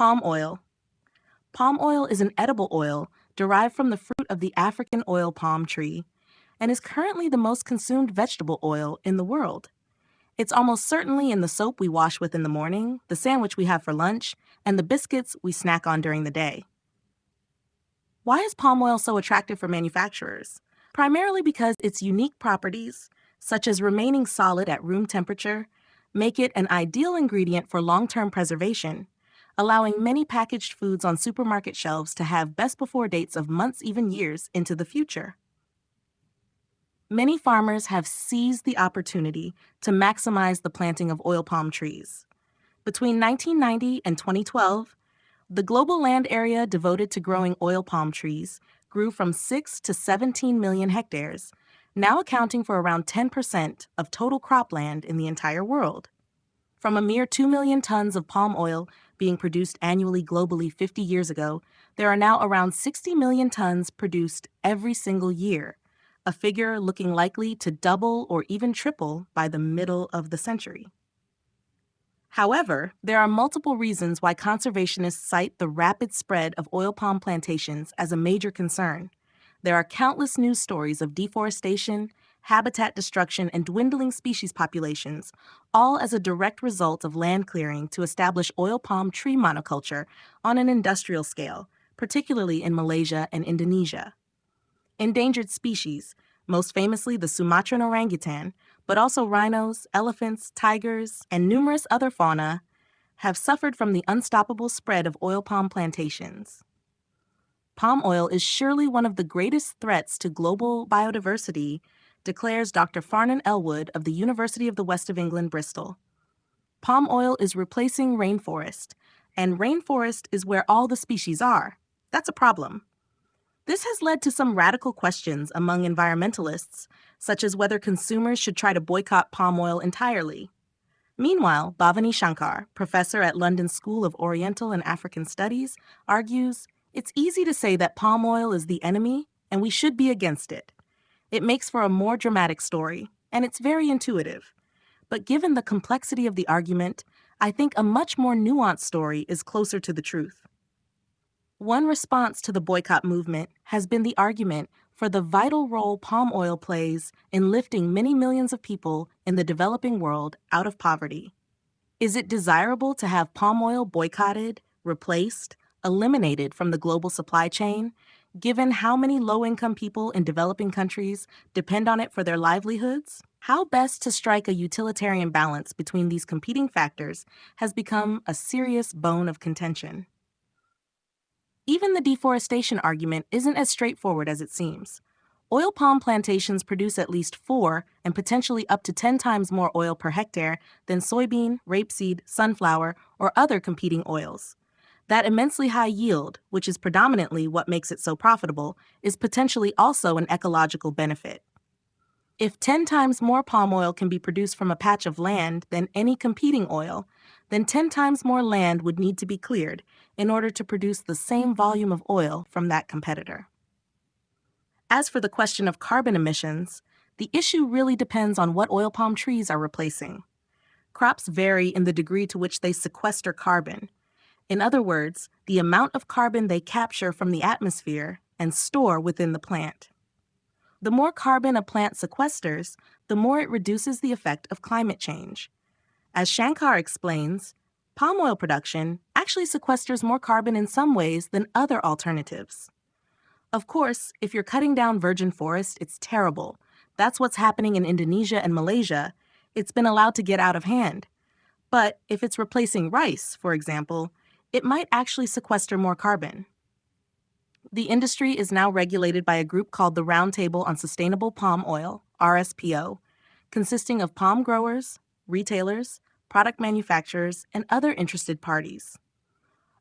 Palm oil. Palm oil is an edible oil derived from the fruit of the African oil palm tree and is currently the most consumed vegetable oil in the world. It's almost certainly in the soap we wash with in the morning, the sandwich we have for lunch, and the biscuits we snack on during the day. Why is palm oil so attractive for manufacturers? Primarily because its unique properties, such as remaining solid at room temperature, make it an ideal ingredient for long-term preservation, allowing many packaged foods on supermarket shelves to have best-before dates of months, even years, into the future. Many farmers have seized the opportunity to maximize the planting of oil palm trees. Between 1990 and 2012, the global land area devoted to growing oil palm trees grew from 6 to 17 million hectares, now accounting for around 10% of total cropland in the entire world. From a mere 2 million tons of palm oil being produced annually globally 50 years ago, there are now around 60 million tons produced every single year, a figure looking likely to double or even triple by the middle of the century. However, there are multiple reasons why conservationists cite the rapid spread of oil palm plantations as a major concern. There are countless news stories of deforestation, habitat destruction, and dwindling species populations, all as a direct result of land clearing to establish oil palm tree monoculture on an industrial scale, particularly in Malaysia and Indonesia. Endangered species, most famously the Sumatran orangutan, but also rhinos, elephants, tigers, and numerous other fauna, have suffered from the unstoppable spread of oil palm plantations. Palm oil is surely one of the greatest threats to global biodiversity, declares Dr. Farnan Elwood of the University of the West of England, Bristol. Palm oil is replacing rainforest, and rainforest is where all the species are. That's a problem. This has led to some radical questions among environmentalists, such as whether consumers should try to boycott palm oil entirely. Meanwhile, Bhavani Shankar, professor at London School of Oriental and African Studies, argues it's easy to say that palm oil is the enemy and we should be against it. It makes for a more dramatic story, and it's very intuitive. But given the complexity of the argument, I think a much more nuanced story is closer to the truth. One response to the boycott movement has been the argument for the vital role palm oil plays in lifting many millions of people in the developing world out of poverty. Is it desirable to have palm oil boycotted, replaced, eliminated from the global supply chain, given how many low-income people in developing countries depend on it for their livelihoods? How best to strike a utilitarian balance between these competing factors has become a serious bone of contention. Even the deforestation argument isn't as straightforward as it seems. Oil palm plantations produce at least 4 and potentially up to 10 times more oil per hectare than soybean, rapeseed, sunflower, or other competing oils. That immensely high yield, which is predominantly what makes it so profitable, is potentially also an ecological benefit. If 10 times more palm oil can be produced from a patch of land than any competing oil, then 10 times more land would need to be cleared in order to produce the same volume of oil from that competitor. As for the question of carbon emissions, the issue really depends on what oil palm trees are replacing. Crops vary in the degree to which they sequester carbon. In other words, the amount of carbon they capture from the atmosphere and store within the plant. The more carbon a plant sequesters, the more it reduces the effect of climate change. As Shankar explains, palm oil production actually sequesters more carbon in some ways than other alternatives. Of course, if you're cutting down virgin forest, it's terrible. That's what's happening in Indonesia and Malaysia. It's been allowed to get out of hand. But if it's replacing rice, for example, it might actually sequester more carbon. The industry is now regulated by a group called the Roundtable on Sustainable Palm Oil, RSPO, consisting of palm growers, retailers, product manufacturers, and other interested parties.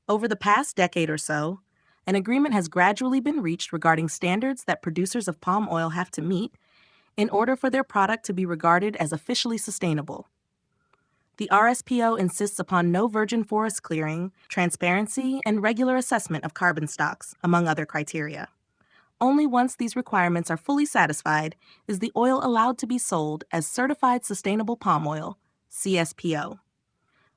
Over the past decade or so, an agreement has gradually been reached regarding standards that producers of palm oil have to meet in order for their product to be regarded as officially sustainable. The RSPO insists upon no virgin forest clearing, transparency, and regular assessment of carbon stocks, among other criteria. Only once these requirements are fully satisfied is the oil allowed to be sold as Certified Sustainable Palm Oil, CSPO.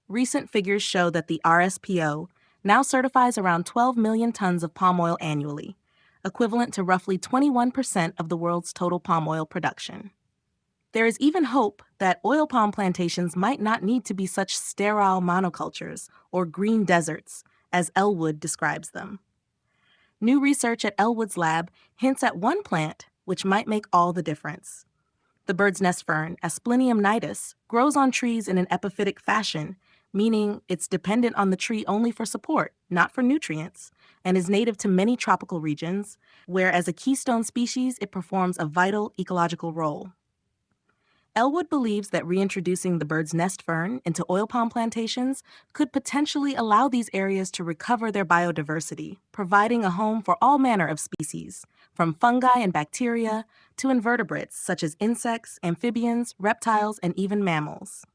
Recent figures show that the RSPO now certifies around 12 million tons of palm oil annually, equivalent to roughly 21% of the world's total palm oil production. There is even hope that oil palm plantations might not need to be such sterile monocultures or green deserts, as Elwood describes them. New research at Elwood's lab hints at one plant which might make all the difference. The bird's nest fern, Asplenium nidus, grows on trees in an epiphytic fashion, meaning it's dependent on the tree only for support, not for nutrients, and is native to many tropical regions, where as a keystone species it performs a vital ecological role. Elwood believes that reintroducing the bird's nest fern into oil palm plantations could potentially allow these areas to recover their biodiversity, providing a home for all manner of species, from fungi and bacteria to invertebrates such as insects, amphibians, reptiles, and even mammals.